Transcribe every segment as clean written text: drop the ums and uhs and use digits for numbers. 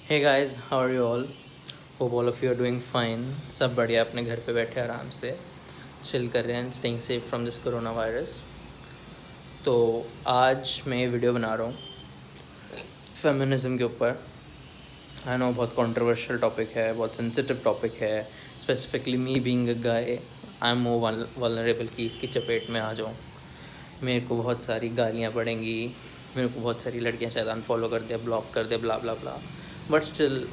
Hey guys, how are you all? Hope all of you are doing fine. सब बढ़िया, अपने घर पे बैठे आराम से चिल कर रहे हैं, staying safe from this corona virus. तो आज मैं ये वीडियो बना रहा हूँ फेमिनिज़म के ऊपर। आई नो बहुत कंट्रोवर्शियल टॉपिक है, बहुत सेंसिटिव टॉपिक है। Specifically me being a guy, I am more vulnerable कि इसकी चपेट में आ जाऊँ। मेरे को बहुत सारी गालियाँ पड़ेंगी, मेरे को बहुत सारी लड़कियाँ शायद अनफॉलो कर दे, ब्लॉक कर दे, bla bla bla. But still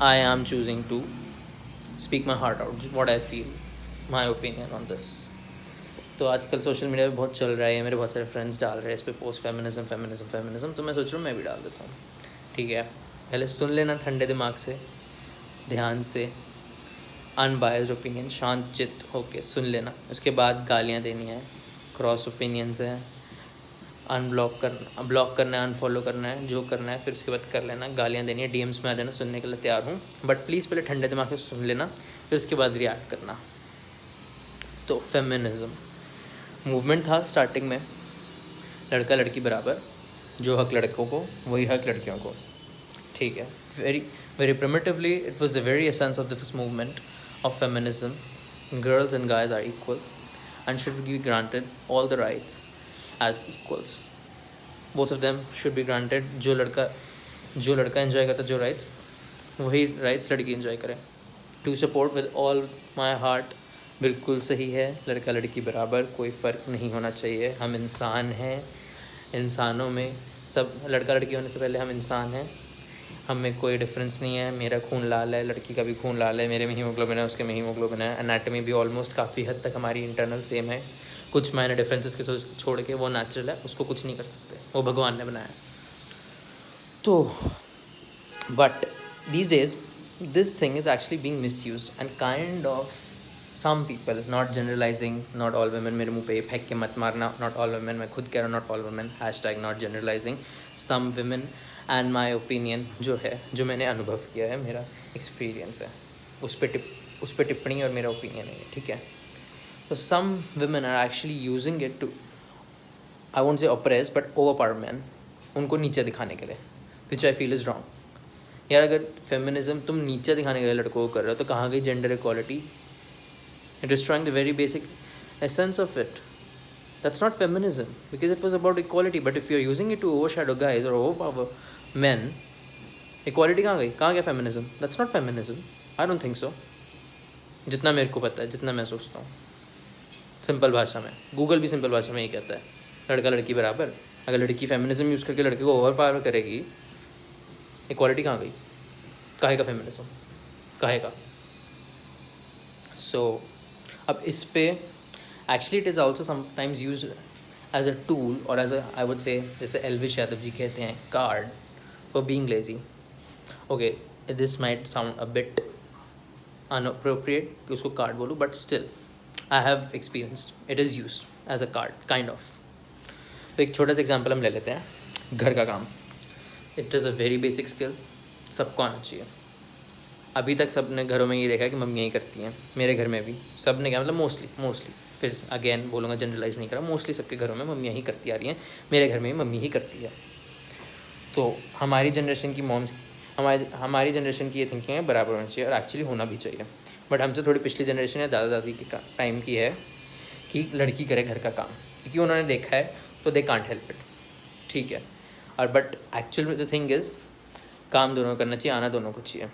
I am choosing to speak my heart out, what I feel, my opinion on this. तो आजकल सोशल मीडिया पे बहुत चल रहा है, मेरे बहुत सारे फ्रेंड्स डाल रहे हैं इस पर पोस्ट, फेमिनिज्म फेमिनिज्म फेमिनिज्म। तो मैं सोच रहा हूँ मैं भी डाल देता हूँ। ठीक है, पहले सुन लेना ठंडे दिमाग से, ध्यान से, अनबायस्ड ओपिनियन, शांत चित्त होके सुन लेना। उसके बाद गालियाँ देनी है, क्रॉस ओपिनियंस हैं, ब्लॉक करना है, अनफॉलो करना है, जो करना है, फिर उसके बाद कर लेना। गालियाँ देनी है, डीएम्स में आ जाना, सुनने के लिए तैयार हूँ। बट प्लीज़ पहले ठंडे दिमाग से सुन लेना, फिर उसके बाद रिएक्ट करना। तो फेमिनिज्म मूवमेंट था स्टार्टिंग में, लड़का लड़की बराबर, जो हक लड़कों को वही हक लड़कियों को। ठीक है, very very primitively it was the very essence of this movement of feminism. Girls and guys are equal and should be granted all the rights as equals. Both of them should be granted. जो लड़का enjoy करता जो rights, वही rights लड़की enjoy करे। To support with all my heart, बिल्कुल सही है। लड़का लड़की बराबर, कोई फ़र्क नहीं होना चाहिए। हम इंसान हैं, इंसानों में सब, लड़का लड़की होने से पहले हम इंसान हैं। हम में कोई डिफरेंस नहीं है। मेरा खून लाल है, लड़की का भी खून लाल है, मेरे में हीमोग्लोबिन है, उसके में हीमोग्लोबिन है। एनाटमी भी ऑलमोस्ट काफ़ी हद तक हमारी इंटरनल सेम है। कुछ माइनर डिफरेंसेस के छोड़ के वो नेचुरल है, उसको कुछ नहीं कर सकते, वो भगवान ने बनाया। तो but these days this thing is actually being misused and kind of some people, not generalizing, not all women, मेरे मुंह पे फेंक के मत मारना, not all women, मैं खुद कह रहा हूँ not all women, hashtag not generalizing, some women and my opinion जो है, जो मैंने अनुभव किया है, मेरा एक्सपीरियंस है, उस पर टिप्पणी और मेरा ओपिनियन है, ठीक है। तो some women are actually using it to, I won't say oppress but overpower men, उनको नीचे दिखाने के लिए, which I feel is wrong। यार अगर फेमिनिज्म तुम नीचे दिखाने के लिए लड़कों को कर रहे हो तो कहाँ गई gender equality? It destroying the very basic essence of it. That's not feminism because it was about equality. But if you are using it to overshadow guys और ओवर पावर मैन, इक्वालिटी कहाँ गई? कहाँ गया feminism? That's not feminism, I don't think so. जितना मेरे को पता है, जितना मैं सोचता हूँ, सिंपल भाषा में, गूगल भी सिंपल भाषा में ही कहता है लड़का लड़की बराबर। अगर लड़की फेमिनिज्म यूज़ करके लड़के को ओवर पावर करेगी, इक्वालिटी कहाँ गई? काहे का फेमिनिज्म, काहे का? सो अब इस पे actually it is also sometimes use as a tool और as a, I would say, जैसे एलविश यादव जी कहते हैं, card for being lazy. Okay, this might sound a bit unappropriate कि उसको कार्ड बोलूँ, but still I have experienced it is use as a card kind of. तो एक छोटा सा एग्जाम्पल हम ले लेते हैं, घर का काम। It is a very basic skill, सबको आना चाहिए। अभी तक सब ने घरों में ये देखा है कि मम्मियाँ ही करती हैं, मेरे घर में भी सब ने, क्या मतलब मोस्टली, फिर अगेन बोलूँगा, जनरलाइज नहीं करा, मोस्टली सबके घरों में मम्मियाँ ही करती आ रही हैं। मेरे घर में भी मम्मी ही करती है। तो हमारी जनरेशन की मॉम्स, हमारी जनरेशन की ये थिंकिंग है बराबर होना चाहिए, और एक्चुअली होना भी चाहिए। बट हमसे थोड़ी पिछली जनरेशन या दादा दादी के टाइम की है कि लड़की करे घर का काम, क्योंकि उन्होंने देखा है, तो दे कांट हेल्प इट, ठीक है। और but actual the thing is, काम दोनों करना चाहिए, आना दोनों को चाहिए।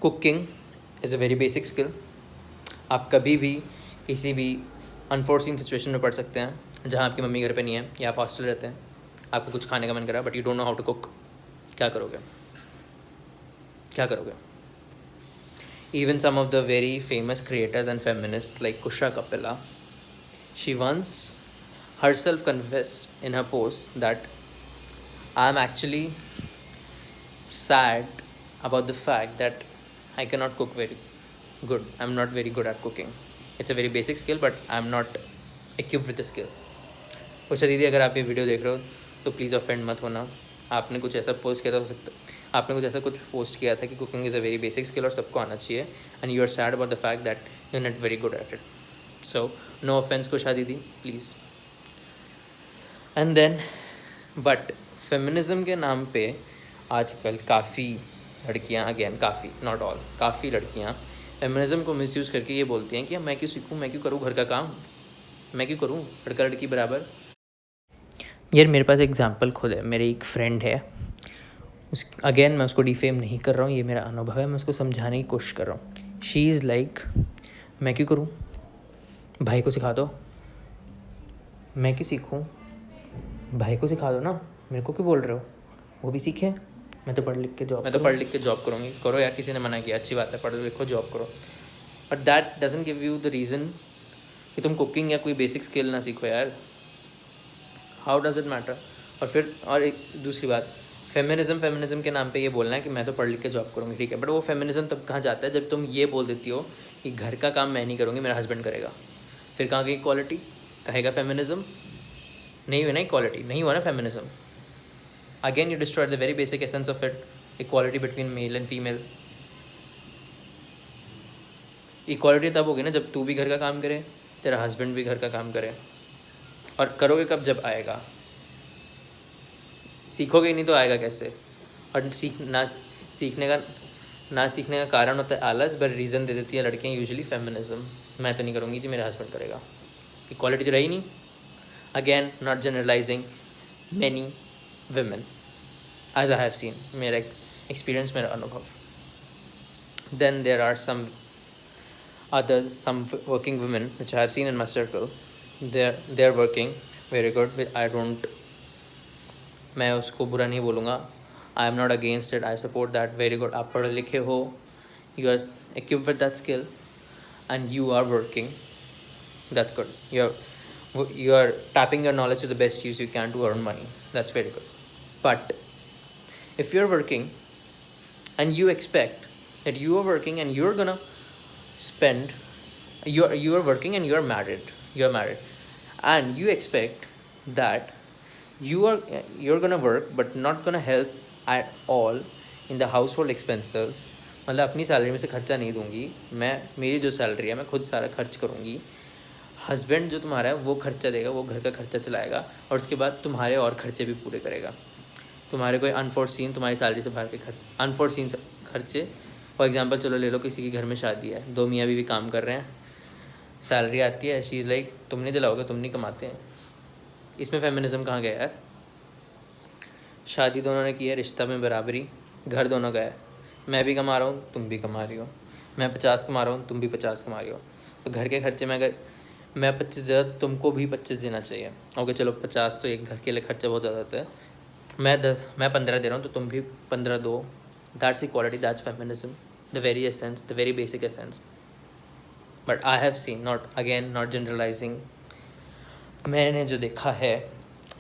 Cooking is a very basic skill. आप कभी भी किसी भी अनफोर्सिन सिचुएशन में पड़ सकते हैं, जहाँ आपकी मम्मी घर पे नहीं है या आप हॉस्टल रहते हैं, आपको कुछ खाने का मन करा but you don't know how to cook, क्या करोगे? क्या करोगे? Even some of the very famous creators and feminist like Kusha Kapila, she once herself confessed in her post that I am actually sad about the fact that I cannot cook very good. I'm not very good at cooking. It's a very basic skill, but I'm not equipped with the skill. Usha दीदी, अगर आप ये video देख रहे हो तो please offend मत होना। आपने कुछ ऐसा पोस्ट किया था, हो सकता आपने कुछ ऐसा कुछ पोस्ट किया था कि cooking is a very basic skill और सबको आना चाहिए, and you are sad about the fact that you are not very good at it. So no offence Kusha दीदी, please. And then but feminism के नाम पे आजकल काफ़ी लड़कियां, अगेन काफ़ी, नॉट ऑल, काफ़ी लड़कियां फेमिनिज्म को मिसयूज़ करके ये बोलती हैं कि मैं क्यों सीखूं, मैं क्यों करूं घर का काम, मैं क्यों करूं लड़का लड़की बराबर। यार मेरे पास एग्जांपल खुद है, मेरी एक फ्रेंड है, उस अगेन मैं उसको डिफेम नहीं कर रहा हूँ, ये मेरा अनुभव है, मैं उसको समझाने की कोशिश कर रहा हूँ। शी इज़ लाइक, मैं क्यों करूँ, भाई को सिखा दो, मैं क्यों सीखूँ, भाई को सिखा दो ना, मेरे को क्यों बोल रहे हो, वो भी सीखे, मैं तो पढ़ लिख के जॉब करूँगी। करो यार, किसी ने मना किया, अच्छी बात है, पढ़ो लिखो जॉब करो, but that doesn't give you the reason कि तुम कुकिंग या कोई बेसिक स्किल ना सीखो यार। How does it matter. और एक दूसरी बात, फेमिनिज्म के नाम पे ये बोलना है कि मैं तो पढ़ लिख के जॉब करूँगी, ठीक है, बट वो फेमिनिज्म तब कहाँ जाता है जब तुम ये बोल देती हो कि घर का काम मैं नहीं करूँगी, मेरा हस्बैंड करेगा। फिर कहाँ गई इक्वालिटी, कहेगा फेमिनिज्म, नहीं हुई ना इक्वालिटी, नहीं हुआ ना feminism. Again you destroy the very basic essence of it, equality between male and female. Equality तब होगी ना जब तू भी घर का काम करे, तेरा हस्बैंड भी घर का काम करे। और करोगे कब, जब आएगा, सीखोगे ही नहीं तो आएगा कैसे। और सीखने का कारण होता है आलस, बट रीज़न दे देती है लड़कियाँ यूजुअली फेमिनिज्म, मैं तो नहीं करूँगी जी, मेरा हस्बैंड करेगा। इक्वालिटी तो रही नहीं। Again not generalising many women as I have seen, मेरा एक्सपीरियंस, मेरा अनुभव। Then there are some others, some working women which I have seen in my circle. They're working very good. I don't, मैं उसको बुरा नहीं बोलूँगा, I am not against it, I support that, very good. आप पढ़े लिखे हो, you are equipped with that skill and you are working, that's good. You are tapping your knowledge to the best use you can to earn money, that's very good. But if you're working and you expect that you are working and you're gonna spend, you are working and you're married and you expect that you're gonna work but not gonna help at all in the household expenses, मतलब अपनी salary में से खर्चा नहीं दूंगी मैं, मेरी जो सैलरी है मैं खुद सारा खर्च करूँगी, हस्बैंड जो तुम्हारा है वो खर्चा देगा, वो घर का खर्चा चलाएगा और उसके बाद तुम्हारे और खर्चे भी पूरे करेगा। तुम्हारे कोई अनफोर्सीन, तुम्हारी सैलरी से बाहर के अनफोर्सीन खर्चे, फॉर एग्जांपल चलो ले लो किसी के घर में शादी है, दो मियाँ बीवी काम कर रहे हैं, सैलरी आती है, शी इज़ लाइक तुम नहीं दिलाओगे, तुम नहीं कमाते हैं, इसमें फेमिनिज्म कहाँ गया यार। शादी दोनों ने की है, रिश्ता में बराबरी, घर दोनों का है, मैं भी कमा रहा हूँ, तुम भी कमा रही हो, मैं 50 कमा रहा हूँ, तुम भी 50 कमा रही हो, तो घर के खर्चे में अगर मैं 25 ज़्यादा, तुमको भी 25 देना चाहिए। ओके चलो 50 तो एक घर के लिए खर्चा बहुत ज़्यादा होता है, मैं 15 दे रहा हूँ तो तुम भी 15 दो, that's equality, that's feminism, the very essence, the very basic essence. But I have seen, not generalising, मैंने जो देखा है,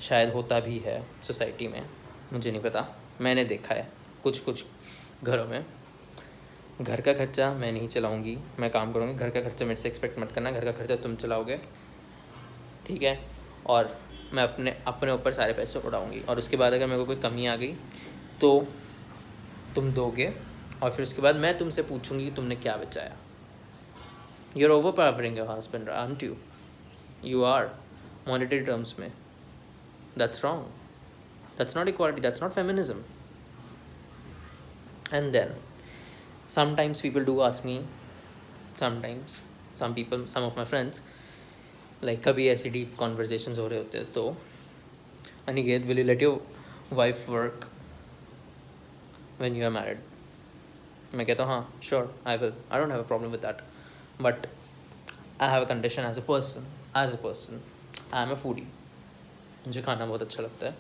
शायद होता भी है सोसाइटी में, मुझे नहीं पता, मैंने देखा है कुछ घरों में, घर का खर्चा मैं नहीं चलाऊंगी, मैं काम करूँगी, घर का खर्चा मेरे से एक्सपेक्ट मत करना, घर का खर्चा तुम चलाओगे, ठीक है, और मैं अपने ऊपर सारे पैसे उड़ाऊँगी, और उसके बाद अगर मेरे को कोई कमी आ गई तो तुम दोगे, और फिर उसके बाद मैं तुमसे पूछूंगी कि तुमने क्या बचाया। You are overpowering your husband, aren't you? You are, monetary terms में, that's wrong, that's not equality, that's not feminism. And then sometimes people do ask me, some of my friends, like कभी ऐसे deep conversations हो रहे होते हैं तो, Aniket will you let your wife work when you are married? मैं कहता हूँ हाँ sure I will, I don't have a problem with that, but I have a condition as a person, I am a foodie, मुझे खाना बहुत अच्छा लगता है,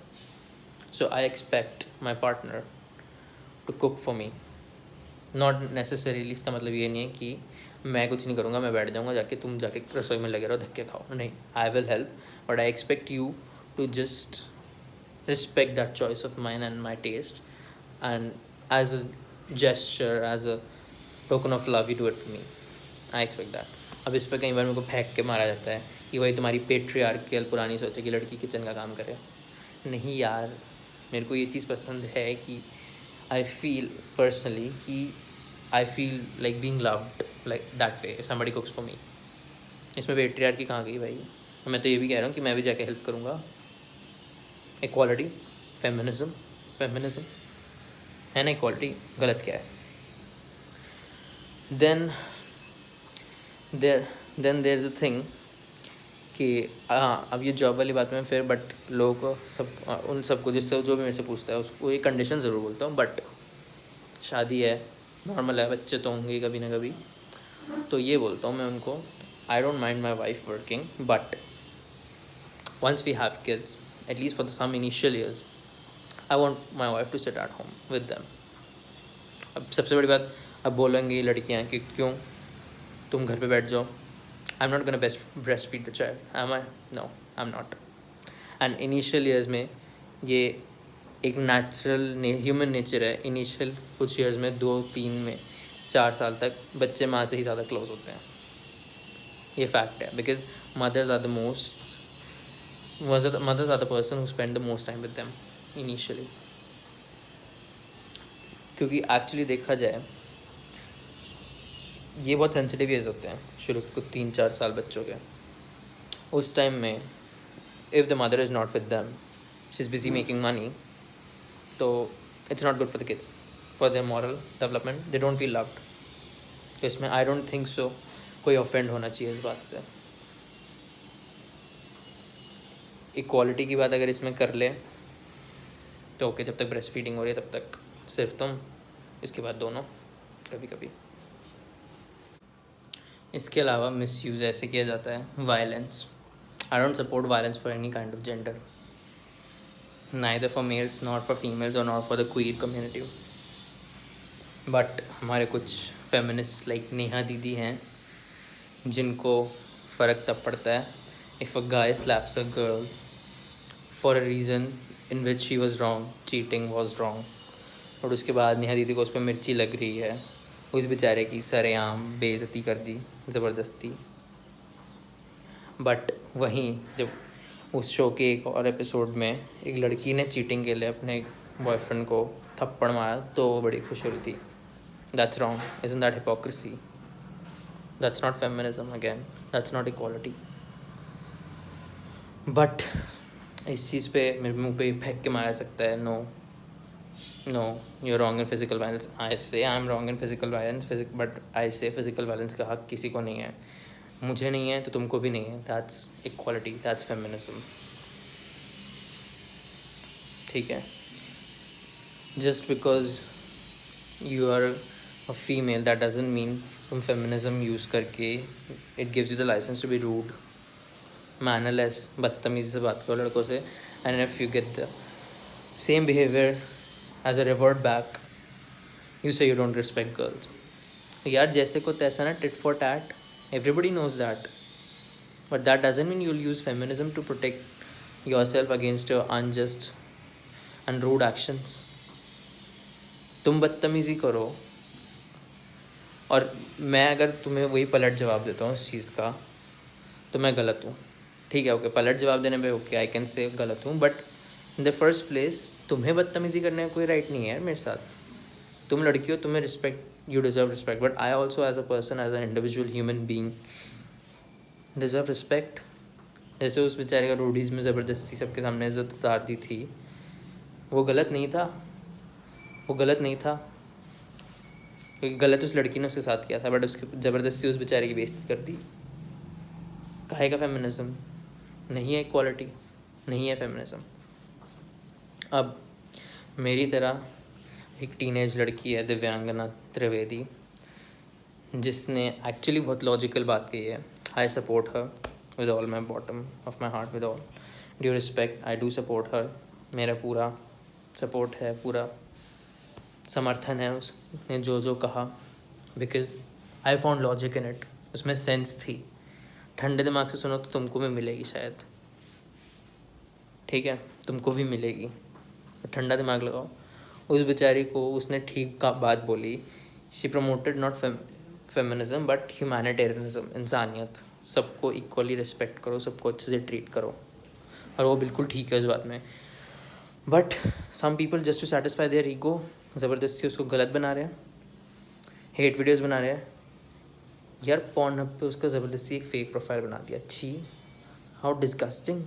so I expect my partner to cook for me. Not necessarily इसका मतलब ये नहीं है कि मैं कुछ नहीं करूँगा, मैं बैठ जाऊँगा जाके, तुम जाके रसोई में लगे रहो धक्के खाओ, नहीं, I will help, but I expect you to just respect that choice of mine and my taste, and as a gesture, as a token of love, you do it for me. I expect that. अब इस पर कई बार मेरे को फेंक के मारा जाता है कि वही तुम्हारी पेट्रियार्कियल पुरानी सोच है कि लड़की किचन का काम करे। नहीं यार, मेरे को ये चीज़ पसंद है कि आई फील पर्सनली कि I feel like being loved like that way, if somebody cooks for me। इसमें पेट्रियार्की कहाँ गई भाई? मैं तो ये भी कह रहा हूँ कि मैं भी जाके हेल्प करूँगा। इक्वालिटी, फेमिनिज्म, है ना इक्वालिटी, गलत क्या है? Then there is a thing कि हाँ, अब ये जॉब वाली बात में फिर बट लोगों को सब उन सबको जिससे जो भी मेरे से पूछता है उसको ये कंडीशन ज़रूर बोलता हूँ, बट शादी है, नॉर्मल है, बच्चे तो होंगे कभी ना कभी, तो ये बोलता हूँ मैं उनको, I don't mind my wife working, but once we have kids, at least for some initial years, I want my wife to sit at home with them. अब सबसे बड़ी बात, अब बोलेंगी लड़कियाँ कि क्यों तुम घर पे बैठ जाओ, I am not gonna breastfeed the child, am I? No, I am not. And initial years में ये एक नेचुरल ह्यूमन नेचर है, इनिशियल कुछ ईयर्स में 2-3 में 4 साल तक बच्चे माँ से ही ज़्यादा क्लोज होते हैं. ये फैक्ट है, because mothers are the most mothers are the person who spend the most time with them initially. क्योंकि एक्चुअली देखा जाए ये बहुत सेंसिटिव एज होते हैं शुरू को 3-4 साल बच्चों के. उस टाइम में if the mother is not with them, she is busy making money, तो it's not good for the kids, for their moral development. They don't feel loved. तो इसमें आई डोंट थिंक सो कोई ऑफेंड होना चाहिए इस बात से. इक्वालिटी की बात अगर इसमें कर ले तो ओके, जब तक ब्रेस्ट फीडिंग हो रही है तब तक सिर्फ तुम, इसके बाद दोनों कभी कभी. इसके अलावा मिस यूज़ ऐसे किया जाता है violence. I don't support violence for any kind of gender, neither for males not for females और not for the queer community. But हमारे कुछ फेमिनिस्ट लाइक नेहा दीदी हैं जिनको फ़र्क तब पड़ता है if a guy slaps a girl for a reason in which she was wrong, cheating was wrong, और उसके बाद नेहा दीदी को उस पर मिर्ची लग रही है, उस बेचारे की सरेआम बेइज्जती कर दी ज़बरदस्ती. बट वहीं जब उस शो के एक और एपिसोड में एक लड़की ने चीटिंग के लिए अपने बॉयफ्रेंड को थप्पड़ मारा तो वो बड़ी खुश हो रही थी. That's wrong, isn't that hypocrisy? That's not feminism again, that's not equality. But इस चीज़ पे मेरे मुंह पे फेंक के मारा सकता है, no no, you are wrong in physical violence. I say I am wrong in physical violence, but I say physical violence का हक किसी को नहीं है. मुझे नहीं है तो तुमको भी नहीं है. That's equality, that's feminism. ठीक है, just because you are a female that doesn't mean तुम फेमिनिज्म यूज़ करके it gives you the license to be rude, mannerless, बदतमीज़ी से बात करो लड़कों से. And if you get the same behaviour as a revert back, you say you don't respect girls. यार जैसे को तैसा ना, tit for tat, everybody knows that. But that doesn't mean you will use feminism to protect yourself against your unjust and rude actions. तुम बदतमीज़ी करो और मैं अगर तुम्हें वही पलट जवाब देता हूँ इस चीज़ का, तो मैं गलत हूँ. ठीक है, ओके, पलट जवाब देने पे ओके, आई कैन से गलत हूँ, but in the first place तुम्हें बदतमीज़ी करने का कोई राइट नहीं है यार मेरे साथ. तुम लड़की हो, तुम्हें respect, you deserve respect, but I also as a person, as an individual human being deserve respect. जैसे उस बेचारे का रोडीज़ में ज़बरदस्ती सबके सामने इज्जत उतार दी थी, वो गलत नहीं था, वो गलत नहीं था, क्योंकि गलत उस लड़की ने उसके साथ किया था, बट उसके ज़बरदस्ती उस बेचारे की बेइज्जती कर दी. काहे का फेमिनिज्म? नहीं है इक्वालिटी, नहीं है फेमिनिज्म. अब मेरी तरह एक टीनेज लड़की है दिव्यांगना त्रिवेदी, जिसने एक्चुअली बहुत लॉजिकल बात कही है. I support her with all my bottom of my heart, with all due respect, I do support her. मेरा पूरा सपोर्ट है, पूरा समर्थन है उसने जो जो कहा, because I found logic in it. उसमें सेंस थी. ठंडे दिमाग से सुनो तो तुमको भी मिलेगी शायद. ठीक है, तुमको भी मिलेगी, तो ठंडा दिमाग लगाओ. उस बेचारी को उसने ठीक का बात बोली. She promoted not feminism but humanitarianism, इंसानियत. सबको इक्वली रिस्पेक्ट करो, सबको अच्छे से ट्रीट करो, और वो बिल्कुल ठीक है उस बात में. But some people just to satisfy their ego ज़बरदस्ती उसको गलत बना रहे हैं, हेट वीडियोज़ बना रहे हैं. यार पॉर्नहब पे उसका ज़बरदस्ती एक फेक प्रोफाइल बना दिया. अच्छी, हाउ डिस्गस्टिंग.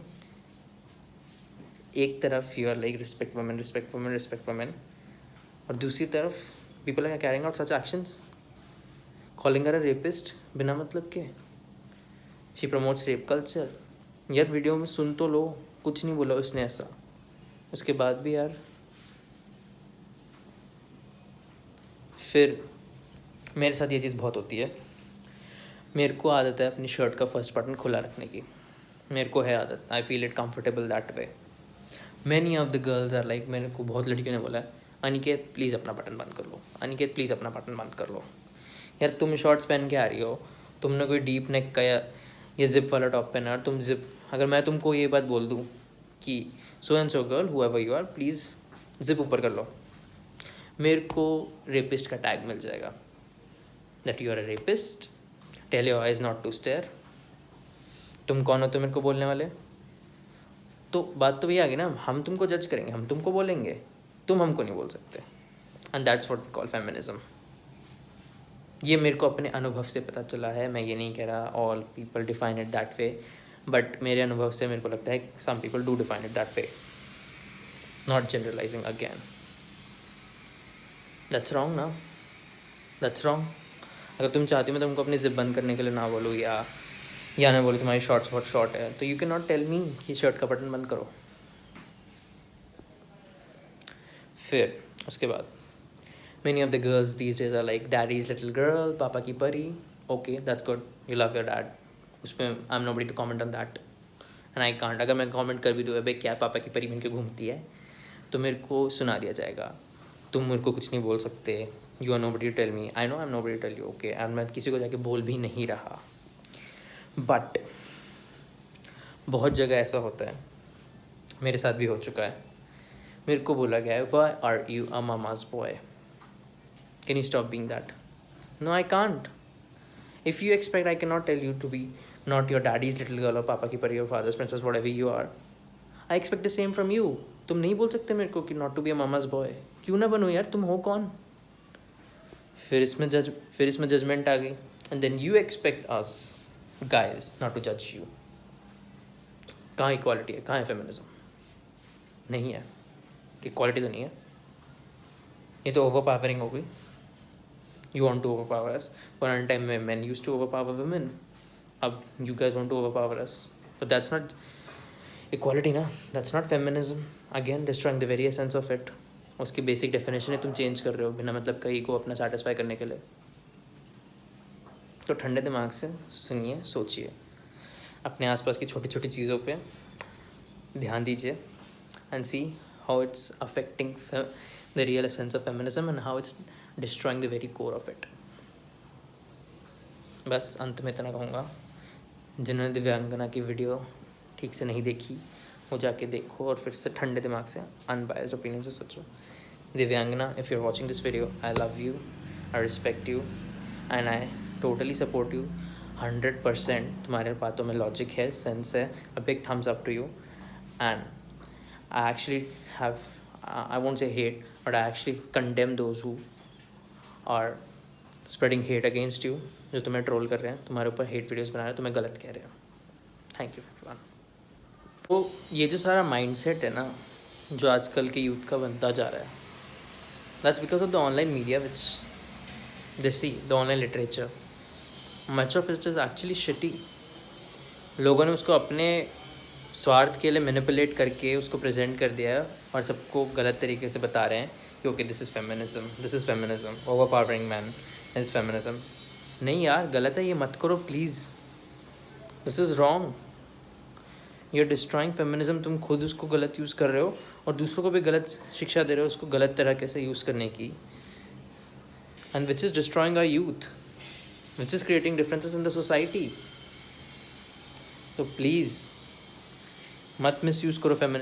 एक तरफ you are like respect women, respect women, respect women, और दूसरी तरफ people are carrying out such actions, calling her a rapist बिना मतलब के। She promotes rape culture. यार वीडियो में सुन तो लो, कुछ नहीं बोला उसने ऐसा, उसके बाद भी यार। फिर मेरे साथ ये चीज़ बहुत होती है। मेरे को आदत है अपनी शर्ट का फर्स्ट बटन खुला रखने की, मेरे को है आदत। I feel it comfortable that way. Many of the girls are like, मेरे को बहुत लड़कियों ने बोला है, अनिकेत प्लीज़ अपना बटन बंद कर लो, अनिकेत प्लीज़ अपना बटन बंद कर लो। यार तुम शॉर्ट्स पहन के आ रही हो, तुमने कोई डीप नेक का या जिप वाला टॉप पहना, और तुम जिप, अगर मैं तुमको ये बात बोल दूँ कि so and so girl whoever you are please zip ऊपर कर लो, मेरे को रेपिस्ट का टैग मिल जाएगा, that you are a rapist, tell your eyes not to stare. तुम कौन हो तो मेरे को बोलने वाले? तो बात तो वही आ गई ना, हम तुमको जज करेंगे, हम तुमको बोलेंगे, तुम हमको नहीं बोल सकते। And that's what we call feminism. ये मेरे को अपने अनुभव से पता चला है, मैं ये नहीं कह रहा all people define it that way, but मेरे अनुभव से मेरे को लगता है some people do define it that way, not generalising again. That's wrong ना, दैट्स रॉन्ग। अगर तुम चाहती हो मैं तुमको अपनी जिप बंद करने के लिए ना बोलूँ, या ना बोलूँ तुम्हारी शॉर्ट्स बहुत शॉर्ट है, तो you can not tell me कि शर्ट का बटन बंद करो। फिर उसके बाद many of the girls these days are like daddy's little girl, पापा की परी। okay, that's good, you love your dad, उसमें I'm nobody to comment on that and I can't। अगर मैं comment कर भी दूँ भाई क्या पापा की परी बन के घूमती है, तो मेरे को सुना दिया जाएगा, तुम मेरे को कुछ नहीं बोल सकते, you are nobody to tell me, I know I'm nobody to tell you, okay, and मैं किसी को जाके बोल भी नहीं रहा। बट बहुत जगह ऐसा होता है, मेरे साथ भी हो चुका है, मेरे को बोला गया है why are you a mama's boy, can you stop being that? No, I can't. If you expect I cannot tell you to be not your daddy's little girl or papa की परी or father's princess, whatever you are, I expect the same from you। तुम नहीं बोल सकते मेरे को कि not to be a mama's boy। क्यों ना बनूँ यार, तुम हो कौन? फिर इसमें जजमेंट आ गई, and then you expect us guys not to judge you। कहाँ इक्वालिटी है, कहाँ है फेमिनिज्म? नहीं है, इक्वालिटी तो नहीं है, ये तो ओवर पावरिंग हो गई। You want to overpower us? For a time when men used to overpower women, अब you guys want to overpower us, so that's not equality ना, that's not feminism, again destroying the very essence of it। उसकी basic definition है तुम change कर रहे हो बिना मतलब का ईगो अपना सेटिस्फाई करने के लिए। तो ठंडे दिमाग से सुनिए, सोचिए, अपने आसपास की छोटी छोटी चीज़ों पे ध्यान दीजिए and see how it's affecting the real essence of feminism and how it's destroying the very core of it। बस अंत में इतना कहूँगा, जिन्होंने दिव्यांगना की वीडियो ठीक से नहीं देखी वो जाके देखो और फिर से ठंडे दिमाग से अनबायस्ड ओपिनियन से सोचो। Divyangana, if you are watching this video, I love you, I respect you and I totally support you 100%। तुम्हारे बातों में लॉजिक है, सेंस है, a big thumbs up to you and I actually have, I won't say hate, but I actually condemn those who are spreading hate against you, जो तुम्हें troll कर रहे हैं, तुम्हारे ऊपर हेट वीडियोस बना रहे हैं, तुम्हें गलत कह रहे हैं। Thank you everyone. तो ये जो सारा माइंडसेट है ना, जो आजकल के यूथ का बनता जा रहा है, that's because of the online media which they see, the online literature, much of it is actually shitty. लोगों ने उसको अपने स्वार्थ के लिए मैनिपुलेट करके उसको प्रेजेंट कर दिया है और सबको गलत तरीके से बता रहे हैं कि okay this is feminism, overpowering man is feminism. नहीं यार, गलत है, ये मत करो please, this is wrong, you are destroying feminism. तुम खुद उसको गलत यूज़ कर रहे हो और दूसरों को भी गलत शिक्षा दे रहे हो उसको गलत तरीके से यूज़ करने की, and which is destroying our youth, which is creating differences in the society. तो प्लीज़ मत मिस यूज़ करो फेमिनिज्म।